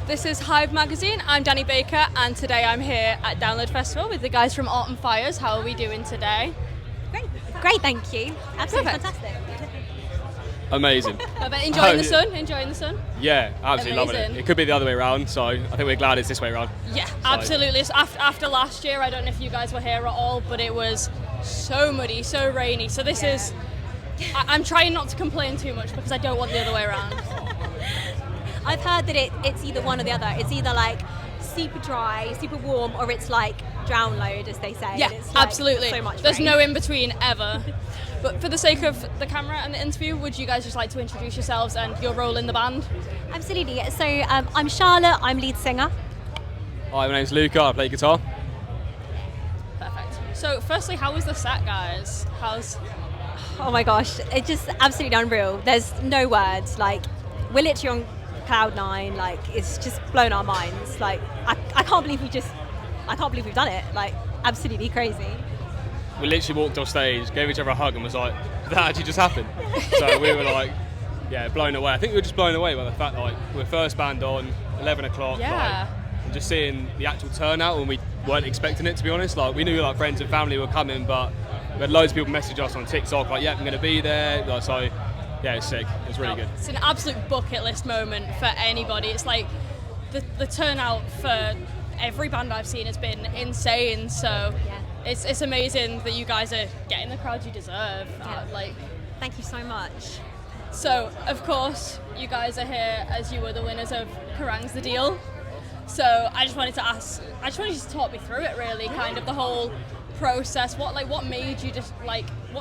This is Hive magazine. I'm Danny Baker, and today I'm here at Download Festival with the guys from Autumn Fires. How are we doing today? Great, thank you. Absolutely Perfect. fantastic. Amazing. Enjoying the sun? Enjoying the sun? Yeah, absolutely loving Amazing. it. It could be the other way around, so I think we're glad it's this way around. Yeah, absolutely. So after last year, I don't know if you guys were here at all, but it was so muddy, so rainy. So this is... I'm trying not to complain too much because I don't want the other way around. I've heard that it's either one or the other. It's either like super dry, super warm, or it's like download, as they say. Yeah, and it's like absolutely. So much There's rain. no in between ever. But for the sake of the camera and the interview, would you guys just like to introduce yourselves and your role in the band? Absolutely. So I'm Charlotte. I'm lead singer. Hi, my name's Luca. I play guitar. Perfect. So firstly, how was the set, guys? Oh my gosh, it's just absolutely unreal. There's no words. Like, we're literally on cloud nine. Like, it's just blown our minds. Like, I can't believe we've done it. Like, absolutely crazy. We literally walked off stage, gave each other a hug, and was like, "Did that actually just happened?" So we were like, yeah, blown away. I think we were just blown away by the fact that, like, we're first band on 11 o'clock. Yeah. Like, and just seeing the actual turnout when we weren't expecting it, to be honest. Like, we knew like friends and family were coming, but we had loads of people message us on TikTok like, "Yeah, I'm going to be there." Like, so yeah, it's sick. It's really good. It's an absolute bucket list moment for anybody. It's like the turnout for every band I've seen has been insane. So it's amazing that you guys are getting the crowd you deserve. Thank you so much. So of course you guys are here as you were the winners of Kerrang's The Deal. So I just wanted you to talk me through it, really, kind of the whole process. What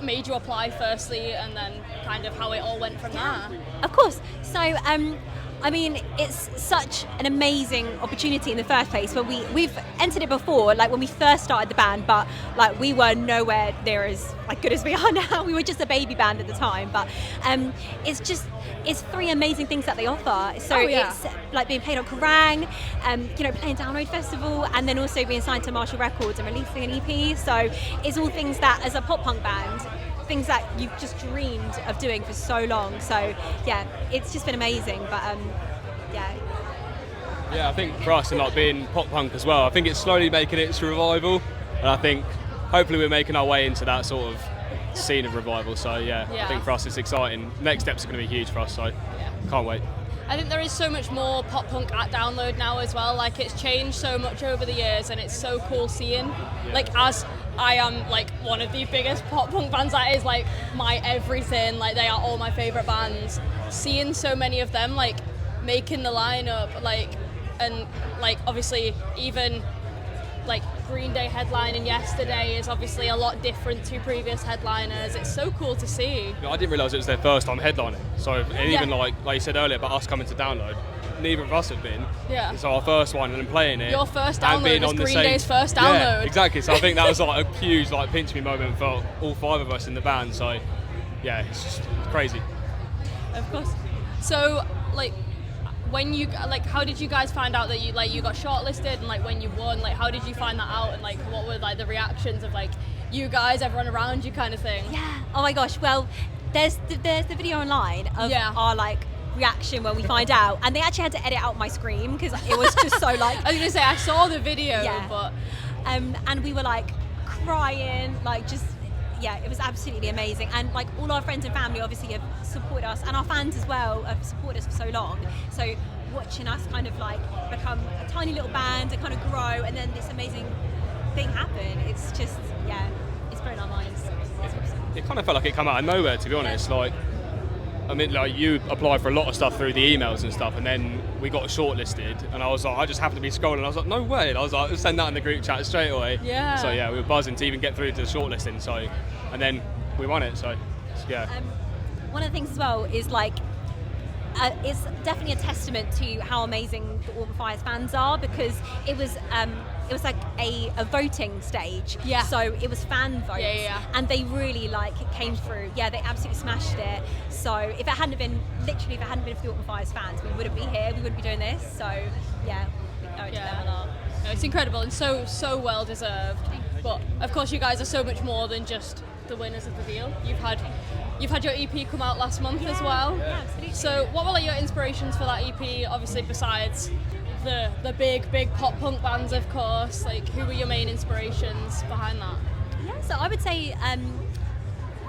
made you apply firstly, and then kind of how it all went from there. Of course. So, I mean, it's such an amazing opportunity in the first place. Where we've entered it before, like when we first started the band, but like we were nowhere near as like good as we are now. We were just a baby band at the time, but it's three amazing things that they offer. So it's like being played on Kerrang, playing Download Festival, and then also being signed to Marshall Records and releasing an EP. So it's all things that, as a pop punk band, things that you've just dreamed of doing for so long. So yeah, it's just been amazing. But Yeah, I think for us, and like being pop punk as well, I think it's slowly making its revival, and I think hopefully we're making our way into that sort of scene of revival. So yeah. I think for us it's exciting. Next steps are going to be huge for us, so can't wait. I think there is so much more pop punk at Download now as well. Like, it's changed so much over the years, and it's so cool seeing. Like, as I am like one of the biggest pop punk bands, that is like my everything. Like, they are all my favourite bands. Seeing so many of them like making the lineup, and obviously even like Green Day headlining yesterday is obviously a lot different to previous headliners. It's so cool to see. I didn't realise it was their first time headlining. So and even like you said earlier about us coming to Download, neither of us have been. Yeah. It's our first one and then playing it. Your first and Download being was on the Green same, Day's first Download. Yeah, exactly. So I think that was like a huge like pinch me moment for all five of us in the band. So yeah, it's just crazy. Of course. So when you how did you guys find out that you got shortlisted, and when you won, how did you find that out, and what were the reactions of you guys, everyone around you, kind of thing? Yeah. Oh my gosh. Well, there's the video online of our reaction when we find out, and they actually had to edit out my scream because it was just so I was gonna say I saw the video, but and we were crying, it was absolutely amazing. And all our friends and family obviously have supported us, and our fans as well have supported us for so long. So watching us kind of become a tiny little band and kind of grow, and then this amazing thing happen, it's just it's blown our minds. It's awesome. It kind of felt like it came out of nowhere, to be honest. You applied for a lot of stuff through the emails and stuff, and then we got shortlisted, and I just happened to be scrolling, I was like, no way, and I was like, let's send that in the group chat straight away. Yeah. So we were buzzing to even get through to the shortlisting, and then we won it, so yeah. One of the things as well is it's definitely a testament to how amazing the Autumn Fires fans are, because it was a voting stage. Yeah. So it was fan votes. Yeah. And they really it came through. Yeah, they absolutely smashed it. So if it hadn't been for the Autumn Fires fans, we wouldn't be here. We wouldn't be doing this. So yeah, we owe it to them a lot. No, it's incredible and so well deserved. But of course, you guys are so much more than just the winners of the deal. You've had your EP come out last month as well. Yeah, absolutely. So what were your inspirations for that EP? Obviously, besides the big pop punk bands, of course. Like, who were your main inspirations behind that? Yeah, so I would say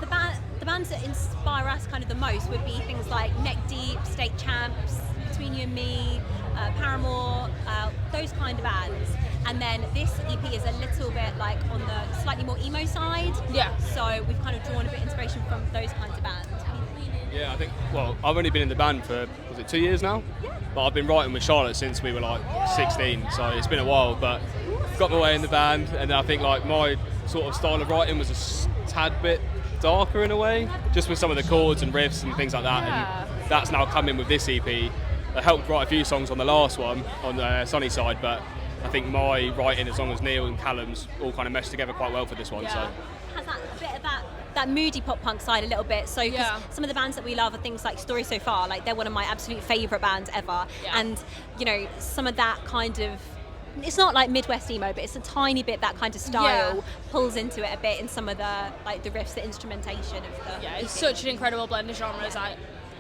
the bands that inspire us kind of the most would be things like Neck Deep, State Champs, Between You and Me, Paramore, those kind of bands. And then this EP is a little bit like on the slightly more emo side. Yeah. So we've kind of drawn a bit of inspiration from those kinds of bands. Yeah, I think, well, I've only been in the band for, was it 2 years now? Yeah. But I've been writing with Charlotte since we were like 16, so it's been a while, but got my way in the band, and I think like my sort of style of writing was a tad bit darker in a way, just with some of the chords and riffs and things like that, and that's now come in with this EP. I helped write a few songs on the last one, on the Sunny Side, but I think my writing, as long as Neil and Callum's, all kind of meshed together quite well for this one. So has that a bit of that moody pop punk side a little bit. So some of the bands that we love are things like Story So Far, like they're one of my absolute favourite bands ever. Yeah. And you know, some of that kind of, it's not like Midwest emo, but it's a tiny bit that kind of style pulls into it a bit in some of the like the riffs, the instrumentation of the Yeah, it's EP. such an incredible blend of genres. I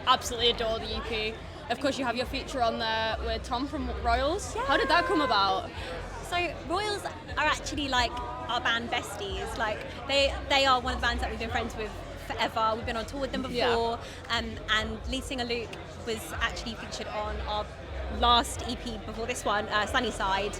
absolutely adore the EP. Of course, you have your feature on there with Tom from Royals. Yeah. How did that come about? So Royals are actually like our band besties. Like they are one of the bands that we've been friends with forever. We've been on tour with them before, and lead singer Luke was actually featured on our last EP before this one, Sunny Side,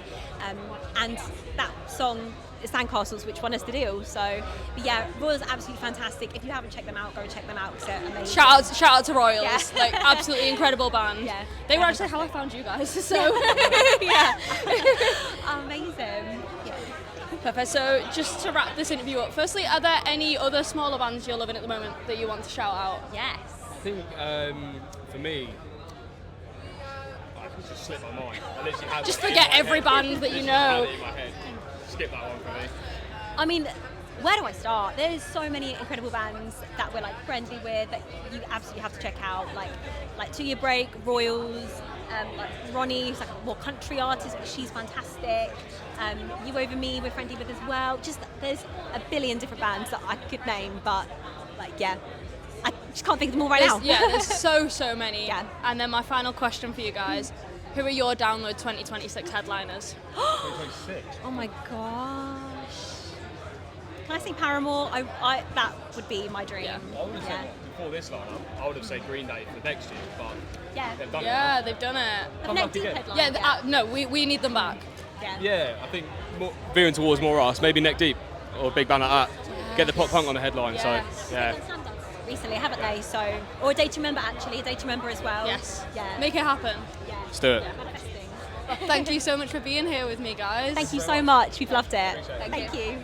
and that song is Sandcastles, which won us the deal. So, but yeah, Royals are absolutely fantastic. If you haven't checked them out, go and check them out because they're amazing. Shout out to Royals, Yeah. like absolutely incredible band. Yeah. They were actually how I found you guys. So Yeah. Amazing. Yeah. perfect. So just to wrap this interview up, firstly, are there any other smaller bands you're loving at the moment that you want to shout out? Yes. I think for me, I can just slip my mind. I literally have Just it in forget my every head. band that you Literally have know. it in my head. Skip that one for me. I mean, where do I start? There's so many incredible bands that we're like friendly with that you absolutely have to check out. Like 2 Year Break, Royals, like Ronnie, who's like a more country artist, but she's fantastic. You Over Me, we're friendly with as well. Just there's a billion different bands that I could name, but like I just can't think of them all right now. There's so many. Yeah. And then my final question for you guys: who are your Download 2026 headliners? 2026. Oh my gosh. Can I say Paramore? I that would be my dream. Yeah. I would have said before this lineup, I would have said Green Day for next year, but Yeah. they've done Yeah, they've done it. But Come Neck back Deep again. headline. Yeah, no, we need them back. Yeah. it. Yeah, I think more, veering towards more us, maybe Neck Deep or a big band like that. Get the pop punk on the headline. Yes. So They've yeah. done Slam Dance recently, haven't they? So, or a Day to Remember actually, a Day to Remember as well. Yes. Yeah. Make it happen. Yeah. Let's do it. Manifesting. Thank you so much for being here with me, guys. Thank you so much. We've loved it. Thank Thank you. you.